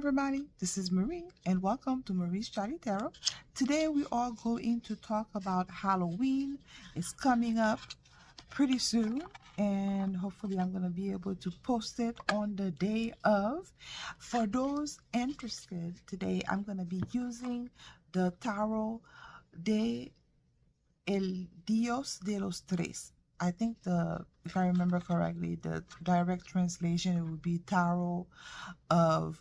everybody, this is Marie and welcome to Marie's Chatty Tarot. Today we are going to talk about Halloween. It's coming up pretty soon and hopefully I'm going to be able to post it on the day of. For those interested, today I'm going to be using the Tarot de El Dios de los Tres. I think if I remember correctly, the direct translation, it would be Tarot of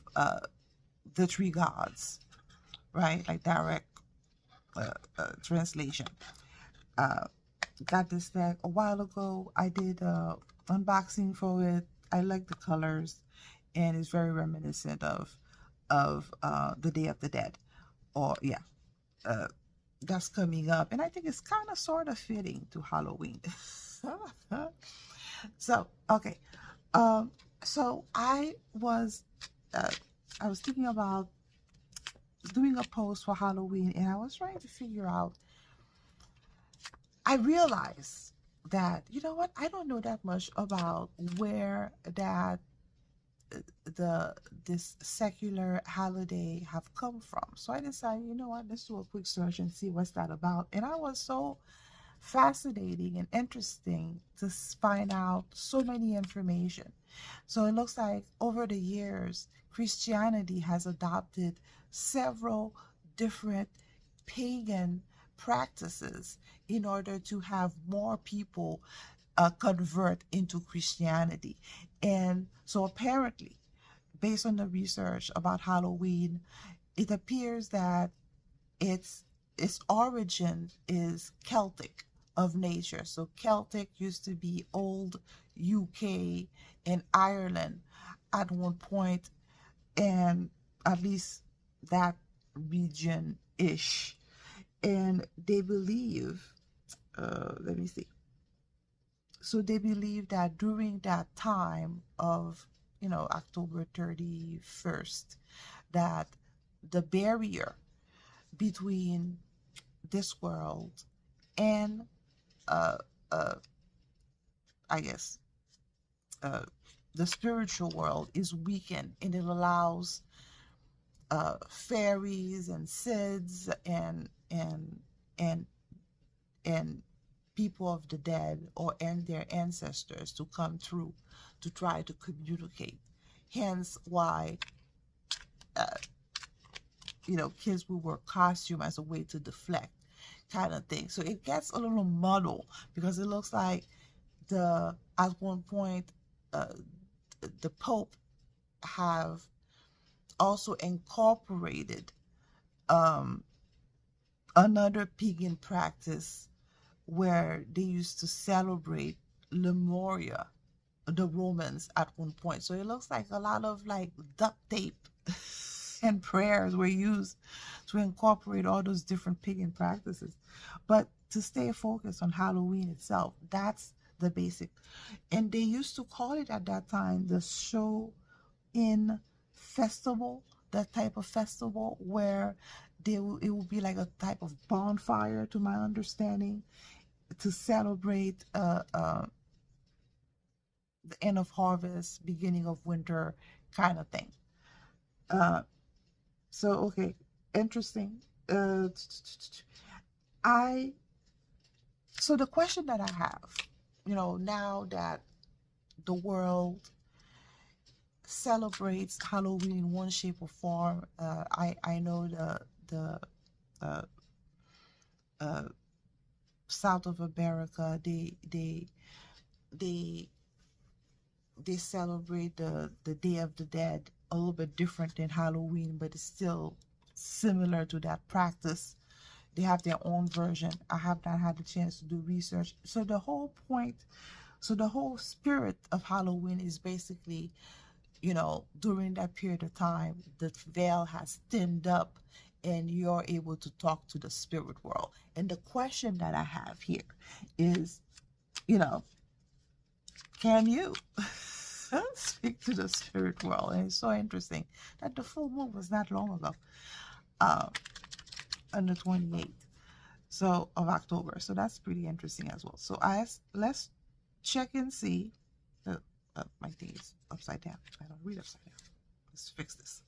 the Three Gods, right? Like direct translation. Got this deck a while ago. I did unboxing for it. I like the colors, and it's very reminiscent of the Day of the Dead, or yeah. That's coming up, and I think it's kind of sort of fitting to Halloween. So okay, so I was thinking about doing a post for Halloween, and I was trying to figure out. I realized that, you know what, I don't know that much about where that this secular holiday have come from. So I decided, you know what, let's do a quick search and see what's that about. And I was so fascinating and interesting to find out so many information. So it looks like over the years, Christianity has adopted several different pagan practices in order to have more people convert into Christianity. And so apparently, based on the research about Halloween, it appears that its origin is Celtic of nature. So Celtic used to be old UK and Ireland at one point, and at least that region-ish. And they believe, let me see. So they believe that during that time of, October 31st, that the barrier between this world and, I guess, the spiritual world is weakened, and it allows fairies and Sids and people of the dead and their ancestors to come through to try to communicate. Hence why kids will wear costume as a way to deflect, kind of thing. So it gets a little muddled because it looks like at one point the Pope have also incorporated another pagan practice where they used to celebrate Lemuria, the Romans, at one point. So it looks like a lot of like duct tape and prayers were used to incorporate all those different pagan practices. But to stay focused on Halloween itself, that's the basic. And they used to call it at that time the show-in festival, that type of festival where it would be like a type of bonfire, to my understanding, to celebrate the end of harvest, beginning of winter, kind of thing. So okay, interesting. So the question that I have, now that the world celebrates Halloween in one shape or form, I know the South of America, they celebrate the Day of the Dead a little bit different than Halloween, but it's still similar to that practice. They have their own version. I have not had the chance to do research. So the whole spirit of Halloween is basically, during that period of time, the veil has thinned up and you're able to talk to the spirit world. And the question that I have here is, can you speak to the spirit world? And it's so interesting that the full moon was not long ago, on the 28th of October. So that's pretty interesting as well. So let's check and see. My thing is upside down. I don't read upside down. Let's fix this.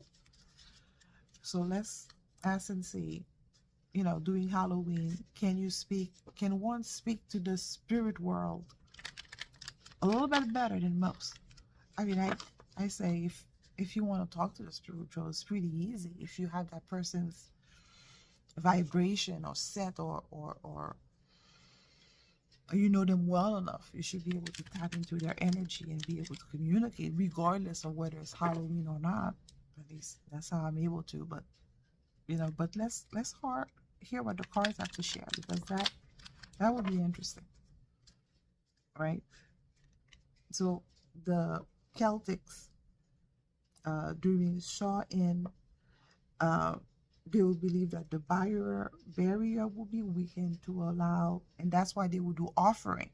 So let's ask and see, during Halloween, can one speak to the spirit world a little bit better than most? I mean, I say if you want to talk to the spiritual, it's pretty easy. If you have that person's vibration or set, or you know them well enough, you should be able to tap into their energy and be able to communicate, regardless of whether it's Halloween or not. At least that's how I'm able to. But but let's hear what the cards have to share, because that would be interesting, right? So the Celtics, during Shaw in, they would believe that the barrier will be weakened to allow, and that's why they would do offering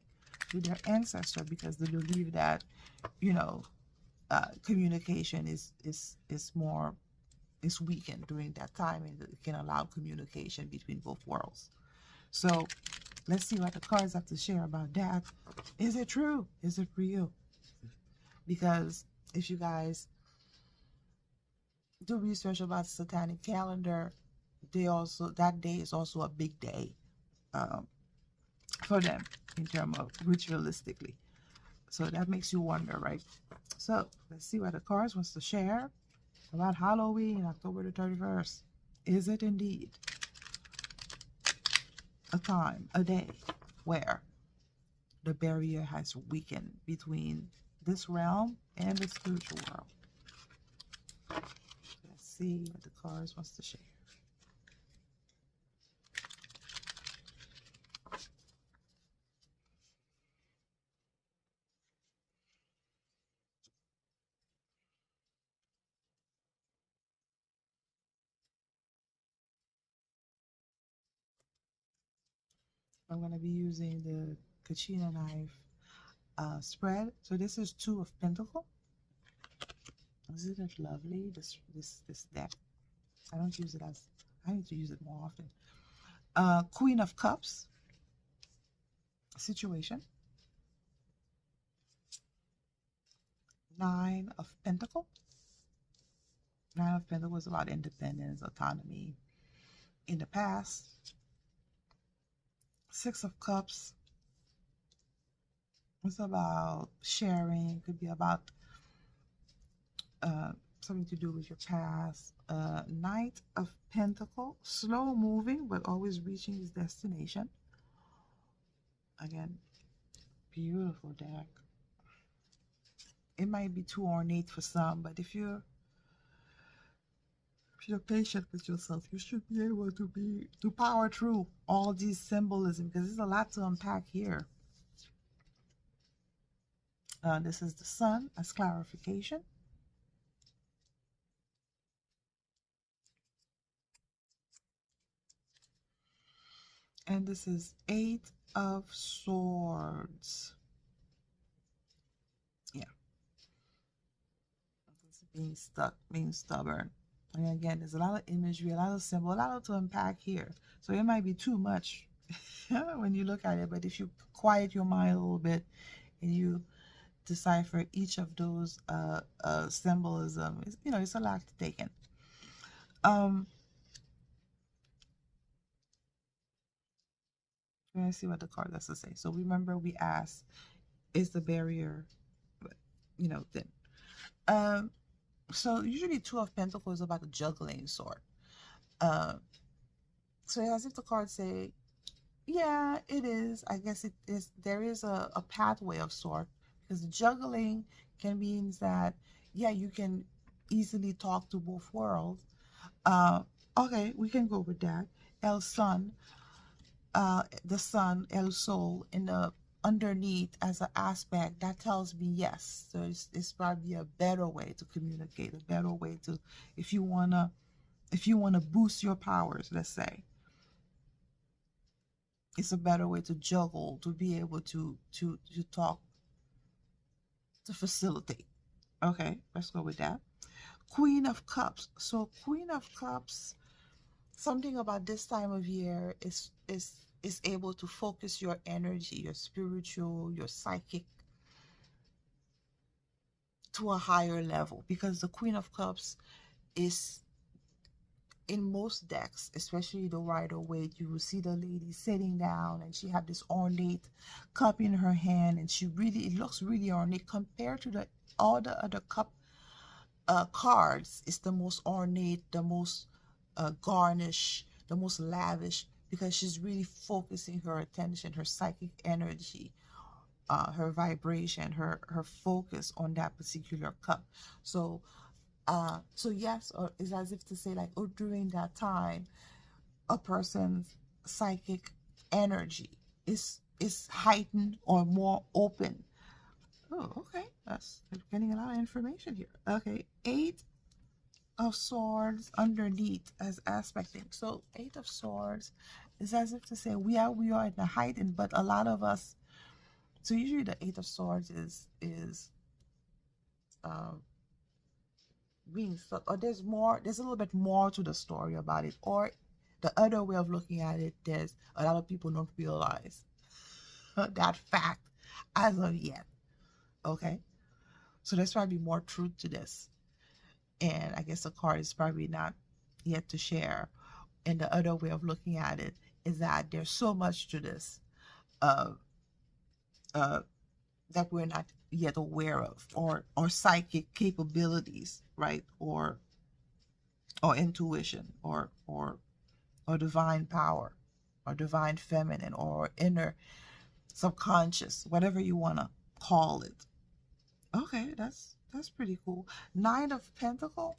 to their ancestor, because they believe that communication is more is weakened during that time, and it can allow communication between both worlds. So let's see what the cards have to share about that. Is it true? Is it real? Because if you guys do research about satanic calendar, that day is also a big day for them in terms of ritualistically. So that makes you wonder, right? So let's see what the cards wants to share about Halloween, October the 31st. Is it indeed a time, a day, where the barrier has weakened between this realm and the spiritual world? Let's see what the cards wants to share. I'm going to be using the Kachina knife spread. So this is Two of Pentacles. Isn't it lovely? This deck. I don't use it I need to use it more often. Queen of Cups situation. Nine of Pentacles. Nine of Pentacles is about independence, autonomy in the past. Six of Cups. It's about sharing. Could be about something to do with your past. Knight of Pentacles, slow moving but always reaching his destination. Again, beautiful deck. It might be too ornate for some, but if you're patient with yourself, you should be able to power through all these symbolism, because there's a lot to unpack here. This is the Sun as clarification. And this is Eight of Swords. Yeah. It's being stuck, being stubborn. And again, there's a lot of imagery, a lot of symbol, a lot to unpack here. So it might be too much when you look at it, but if you quiet your mind a little bit and you decipher each of those symbolism, it's a lot to take in. Let's see what the card has to say. So remember, we asked, is the barrier, thin? So usually Two of Pentacles is about the juggling sort. So as if the cards say, yeah, it is. I guess it is. There is a pathway of sort, because juggling can mean that, yeah, you can easily talk to both worlds. Okay, we can go with that. El Sun, the Sun, El Sol, in the underneath as an aspect, that tells me yes. So it's probably a better way to communicate, a better way to, if you wanna boost your powers, let's say. It's a better way to juggle, to be able to talk, to facilitate. Okay, let's go with that. Queen of Cups. So Queen of Cups, something about this time of year is able to focus your energy, your spiritual, your psychic, to a higher level, because the Queen of Cups is in most decks, especially the Rider-Waite, you will see the lady sitting down and she had this ornate cup in her hand, and it looks really ornate compared to the all the other cup cards. It's the most ornate, the most garnish, the most lavish, because she's really focusing her attention, her psychic energy, her vibration, her focus on that particular cup. So so yes, or it's as if to say like, oh, during that time, a person's psychic energy is heightened or more open. Oh, okay, that's getting a lot of information here. Okay, 8 of Swords underneath as aspecting. So 8 of Swords is as if to say we are in the heightened, but a lot of us. So usually the 8 of Swords is um being stuck, or there's a little bit more to the story about it, or the other way of looking at it, there's a lot of people don't realize that fact as of yet. Okay, so there's probably more truth to this, and I guess the card is probably not yet to share. And the other way of looking at it is that there's so much to this uh, uh, that we're not yet aware of, or psychic capabilities, right, or intuition, or divine power, or divine feminine, or inner subconscious, whatever you want to call it. Okay, that's pretty cool. 9 of Pentacles.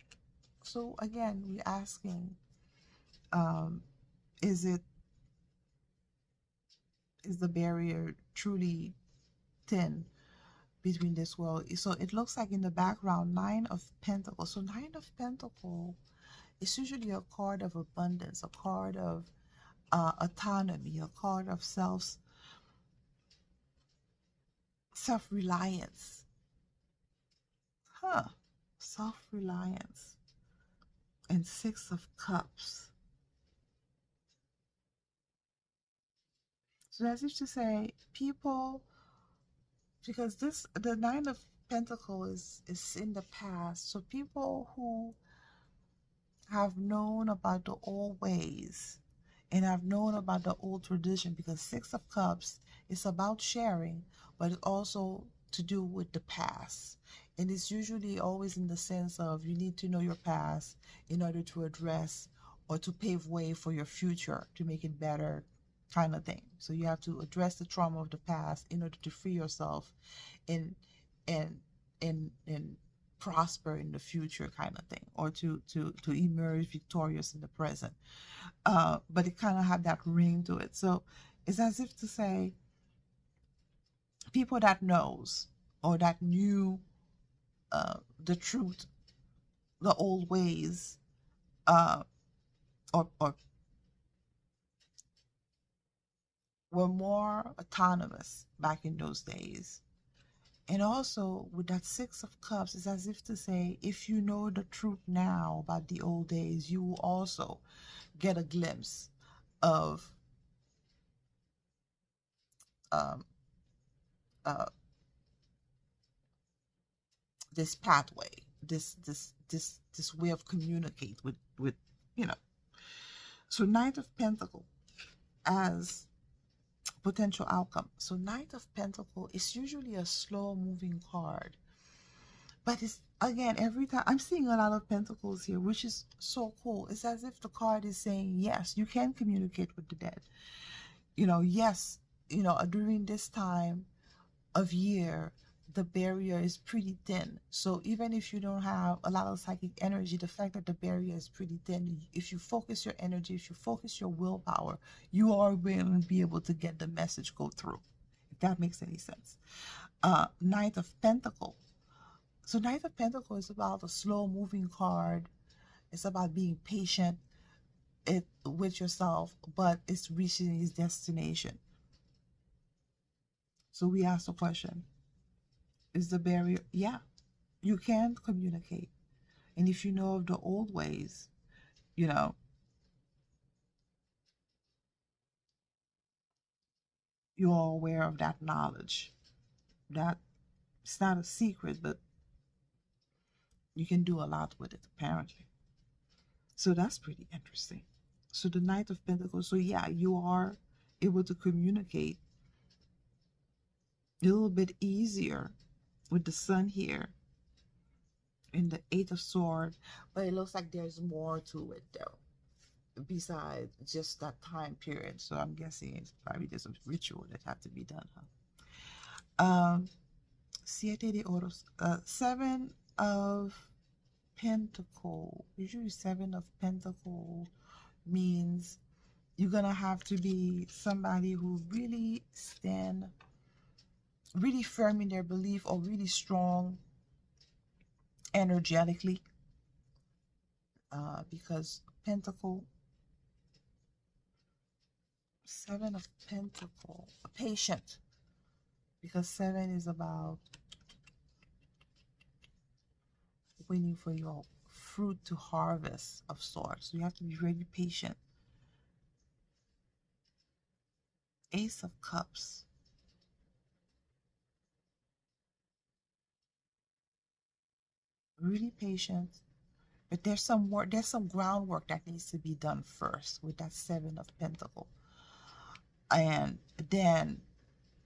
So again, we're asking, um, is the barrier truly thin between this world? So it looks like in the background, 9 of Pentacles. So 9 of Pentacles is usually a card of abundance, a card of autonomy, a card of self-reliance. Self-reliance. And 6 of Cups. So that's just to say, people, because the 9 of Pentacles is in the past. So people who have known about the old ways and have known about the old tradition, because 6 of Cups is about sharing, but it's also to do with the past. And it's usually always in the sense of you need to know your past in order to address or to pave way for your future, to make it better, kind of thing. So you have to address the trauma of the past in order to free yourself and and and prosper in the future, kind of thing, or to emerge victorious in the present. But it kind of had that ring to it. So it's as if to say, people that knows or that knew the truth, the old ways, uh, or were more autonomous back in those days. And also with that 6 of Cups, it's as if to say, if you know the truth now about the old days, you will also get a glimpse of um, uh, this pathway, this way of communicate with you know. So 9 of Pentacles as potential outcome. So 9 of Pentacles is usually a slow moving card, but it's, again, every time I'm seeing a lot of Pentacles here, which is so cool. It's as if the card is saying, yes, you can communicate with the dead. Yes, during this time of year, the barrier is pretty thin. So even if you don't have a lot of psychic energy, the fact that the barrier is pretty thin, if you focus your energy, if you focus your willpower, you are going to be able to get the message go through, if that makes any sense. 9 of Pentacles. So 9 of Pentacles is about a slow moving card. It's about being patient with yourself, but it's reaching its destination. So we ask the question, is the barrier? Yeah, you can communicate. And if you know of the old ways, you know, you're aware of that knowledge. That it's not a secret, but you can do a lot with it, apparently. So that's pretty interesting. So the Knight of Pentacles. So yeah, you are able to communicate a little bit easier with the Sun here in the Eight of Swords. But it looks like there's more to it though, besides just that time period. So I'm guessing it's probably just a ritual that had to be done, huh? Siete de Oros, Seven of Pentacle. Usually Seven of Pentacle means you're gonna have to be somebody who really stand really firm in their belief, or really strong energetically, because Pentacle, Seven of Pentacle, patient, because seven is about waiting for your fruit to harvest of sorts. So you have to be really patient. Ace of Cups. Really patient. But there's some work, there's some groundwork that needs to be done first with that Seven of Pentacle. And then,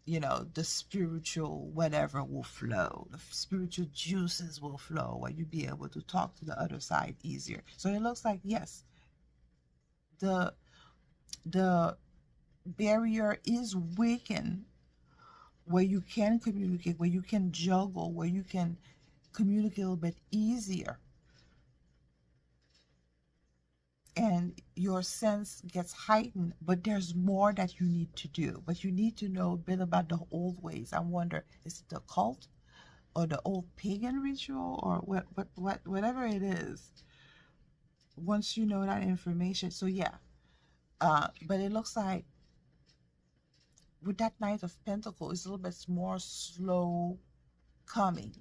you know, the spiritual whatever will flow. The spiritual juices will flow, where you'll be able to talk to the other side easier. So it looks like, yes, the barrier is weakened, where you can communicate, where you can juggle, where you can communicate a little bit easier. And your sense gets heightened, but there's more that you need to do. But you need to know a bit about the old ways. I wonder, is it the cult or the old pagan ritual, or whatever it is? Once you know that information, so yeah. But it looks like with that Knight of Pentacles, it's a little bit more slow coming.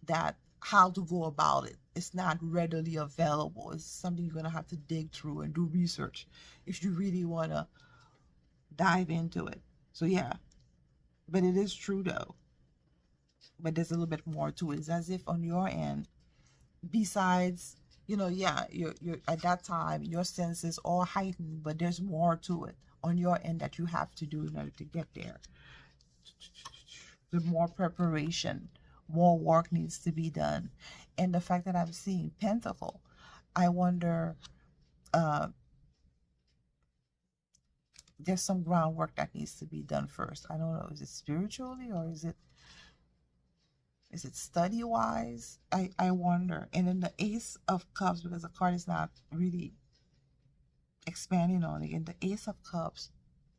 That how to go about it. It's not readily available. It's something you're gonna have to dig through and do research if you really wanna dive into it. So yeah, but it is true though. But there's a little bit more to it. It's as if on your end, besides, you know, yeah, you're at that time your senses are heightened, but there's more to it on your end that you have to do in order to get there. The more preparation, more work needs to be done. And the fact that I'm seeing Pentacle, I wonder, there's some groundwork that needs to be done first. I don't know, is it spiritually, or is it study wise? I wonder. And then the Ace of Cups, because the card is not really expanding on it, and the Ace of Cups,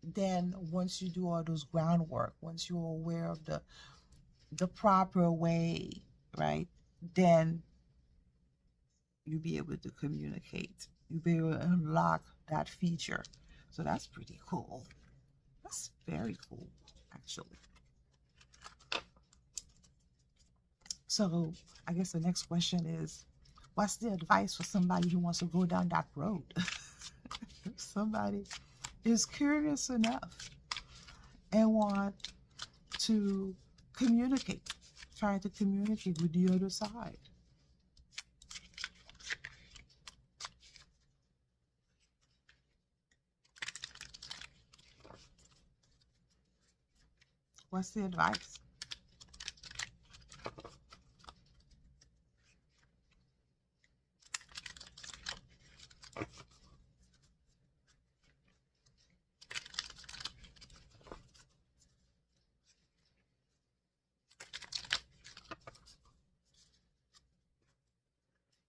then once you do all those groundwork, once you're aware of the proper way, right, then you'll be able to communicate. You'll be able to unlock that feature. So that's pretty cool. That's very cool, actually. So I guess the next question is, what's the advice for somebody who wants to go down that road? If somebody is curious enough and want to communicate, trying to communicate with the other side. What's the advice?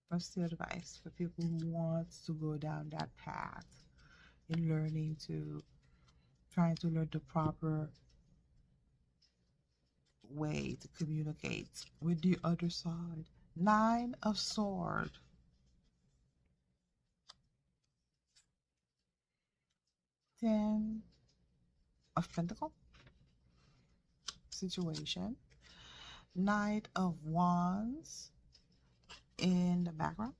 What's the advice for people who want to go down that path in learning to, trying to learn the proper way to communicate with the other side? Nine of Swords. 10 of Pentacle situation. Knight of Wands in the background.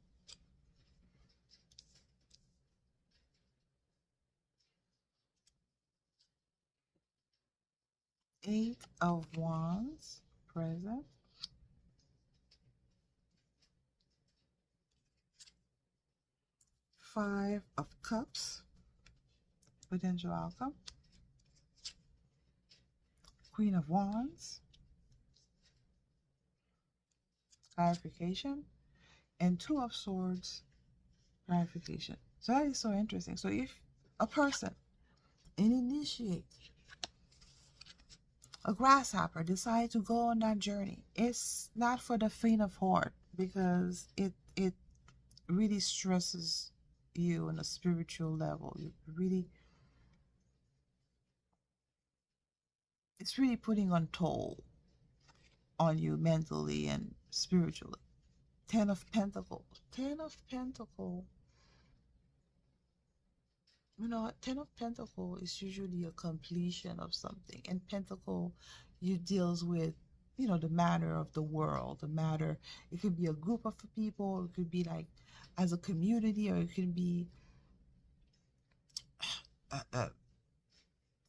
Eight of Wands present. Five of Cups, potential outcome. Queen of Wands, clarification. And Two of Swords, clarification. So that is so interesting. So if a person, an initiate, a grasshopper, decide to go on that journey, it's not for the faint of heart, because it really stresses you on a spiritual level. It's really putting on toll on you mentally and spiritually. Ten of Pentacles. Ten of Pentacles. You know, Ten of Pentacle is usually a completion of something. And Pentacle, you deals with, you know, the matter of the world, the matter. It could be a group of people. It could be like as a community, or it could be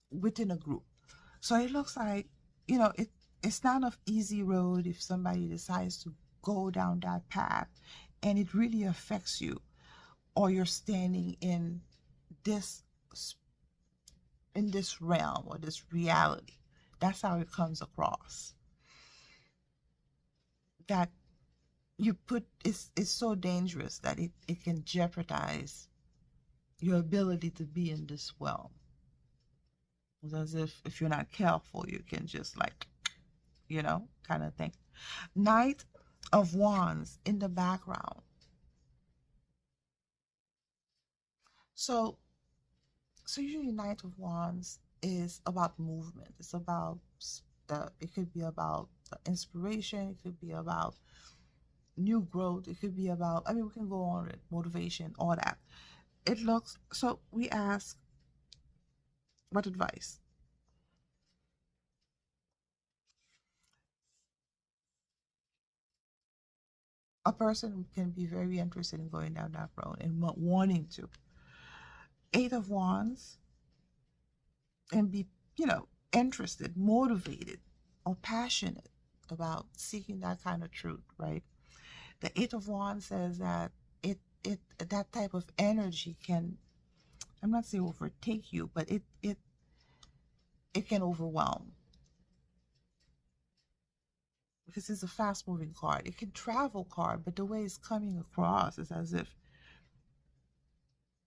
within a group. So it looks like, you know, it's not an easy road if somebody decides to go down that path, and it really affects you, or you're standing in this realm or this reality. That's how it comes across. That you put, it's so dangerous that it can jeopardize your ability to be in this realm. It's as if you're not careful, you can just like, you know, kind of thing. Knight of Wands in the background. So usually Knight of Wands is about movement. It's about, it could be about inspiration. It could be about new growth. It could be about, I mean, we can go on with motivation, all that. It looks, so we ask, what advice? A person can be very interested in going down that road and wanting to. Eight of Wands, and be, you know, interested, motivated, or passionate about seeking that kind of truth, right? The Eight of Wands says that that type of energy can, I'm not saying overtake you, but it can overwhelm, because it's a fast moving card. It can travel card, but the way it's coming across is as if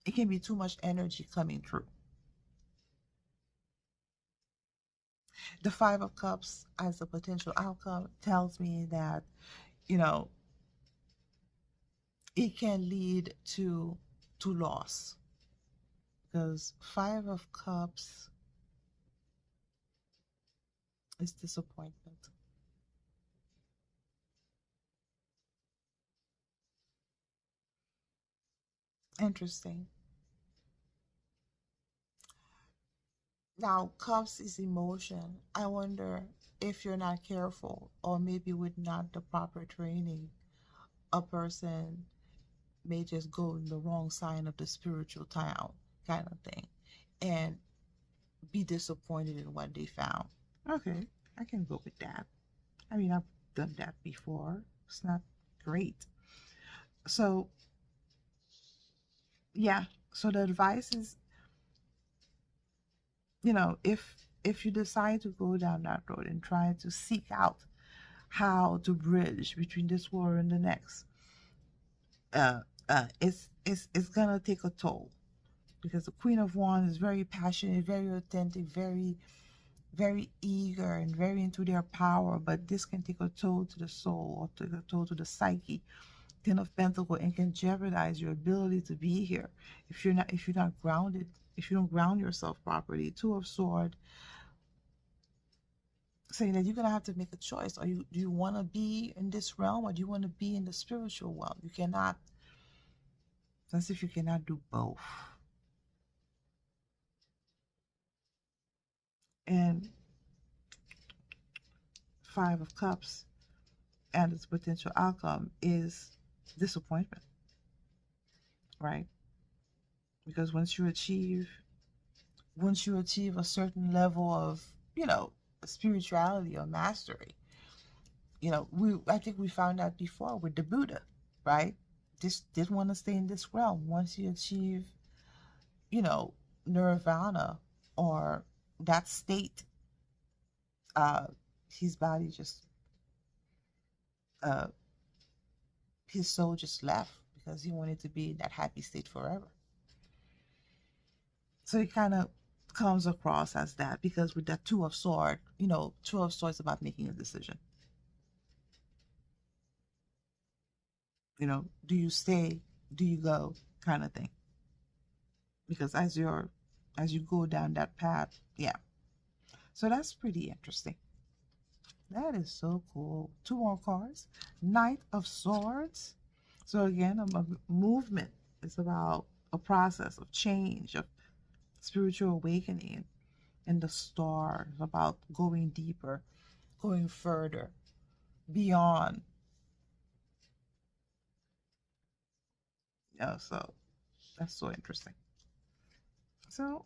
it can be too much energy coming through. The Five of Cups as a potential outcome tells me that, you know, it can lead to loss, because Five of Cups is disappointment. Interesting. Now, Cups is emotion. I wonder if you're not careful, or maybe with not the proper training, a person may just go in the wrong side of the spiritual town kind of thing, and be disappointed in what they found. Okay, I can go with that. I mean, I've done that before. It's not great. So, yeah. So the advice is, you know, if you decide to go down that road and try to seek out how to bridge between this world and the next, it's gonna take a toll, because the Queen of Wands is very passionate, very authentic, very eager, and very into their power. But this can take a toll to the soul, or take a toll to the psyche. Ten of Pentacles, and can jeopardize your ability to be here if you're not grounded, if you don't ground yourself properly. Two of Swords, saying that you're gonna have to make a choice. Do you want to be in this realm, or do you want to be in the spiritual realm? You cannot. It's as if you cannot do both. And Five of Cups, and its potential outcome is disappointment, right? Because once you achieve a certain level of, you know, spirituality or mastery, you know, I think we found out before with the Buddha, right? just didn't want to stay in this realm. Once you achieve, you know, nirvana or that state, uh, his body just, uh, his soul just left because he wanted to be in that happy state forever. So it kind of comes across as that because with that Two of Swords, Two of Swords is about making a decision. Do you stay? Do you go? Kind of thing. Because as you go down that path, yeah. So that's pretty interesting. That is so cool. Two more cards. Knight of Swords. So again, a movement. It's about a process of change, of spiritual awakening. And the Star is about going deeper, going further, beyond. So that's so interesting. So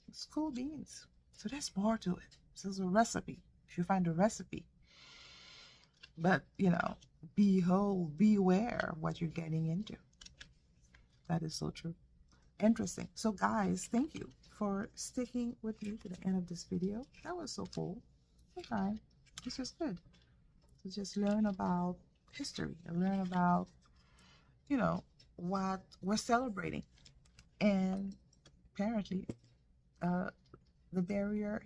it's cool beans. So there's more to it. This is a recipe. If you find a recipe, but behold, beware what you're getting into. That is so true. Interesting. So guys, thank you for sticking with me to the end of this video. That was so cool. Okay, it's just good to just learn about history and learn about what we're celebrating. And apparently the barrier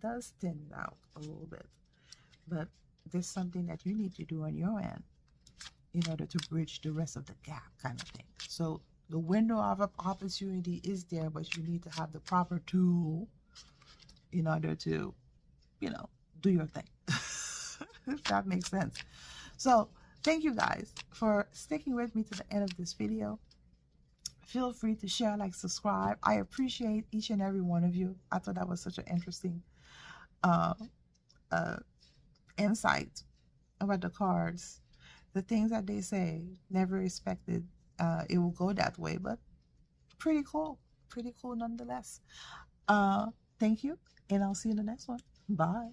does thin out a little bit, but there's something that you need to do on your end in order to bridge the rest of the gap, kind of thing. So the window of opportunity is there, but you need to have the proper tool in order to do your thing. If that makes sense. So thank you guys for sticking with me to the end of this video. Feel free to share, like, subscribe. I appreciate each and every one of you. I thought that was such an interesting insight about the cards. The things that they say, never expected it will go that way, but pretty cool. Pretty cool nonetheless. Thank you, and I'll see you in the next one. Bye.